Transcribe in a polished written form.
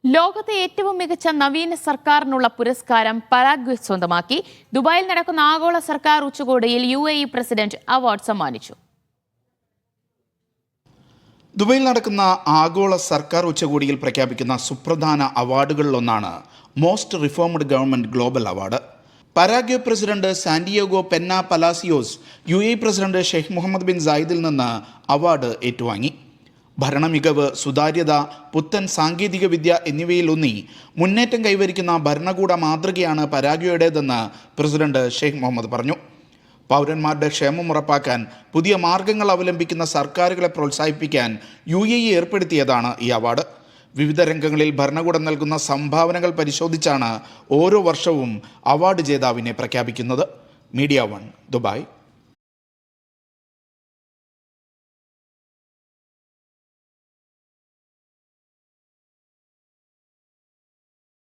ലോകത്തെ ഏറ്റവും മികച്ച നവീന സർക്കാരിനുള്ള പുരസ്കാരം പരാഗ്വെ സ്വന്തമാക്കി. ദുബായിൽ നടക്കുന്ന ആഗോള സർക്കാർ ഉച്ചകോടിയിൽ UAE പ്രസിഡന്റ് അവാർഡ് സമ്മാനിച്ചു. ദുബായിൽ നടക്കുന്ന ആഗോള സർക്കാർ ഉച്ചകോടിയിൽ പ്രഖ്യാപിക്കുന്ന സുപ്രധാന അവാർഡുകളിലൊന്നാണ് most reformed government global award. Paraguay president Santiago Peña Palacios UAE president Sheikh Mohammed bin സായിദിൽ നിന്ന് അവാർഡ് ഏറ്റുവാങ്ങി. ഭരണമികവ്, സുതാര്യത, പുത്തൻ സാങ്കേതിക വിദ്യ എന്നിവയിലൊന്നി മുന്നേറ്റം കൈവരിക്കുന്ന ഭരണകൂട മാതൃകയാണ് പരാഗ്വേയുടേതെന്ന് പ്രസിഡന്റ് ഷെയ്ഖ് മുഹമ്മദ് പറഞ്ഞു. പൗരന്മാരുടെ ക്ഷേമം ഉറപ്പാക്കാൻ പുതിയ മാർഗങ്ങൾ അവലംബിക്കുന്ന സർക്കാരുകളെ പ്രോത്സാഹിപ്പിക്കാൻ UAE ഏർപ്പെടുത്തിയതാണ് ഈ അവാർഡ്. വിവിധ രംഗങ്ങളിൽ ഭരണകൂടം നൽകുന്ന സംഭാവനകൾ പരിശോധിച്ചാണ് ഓരോ വർഷവും അവാർഡ് ജേതാവിനെ പ്രഖ്യാപിക്കുന്നത്. Media 1 Dubai.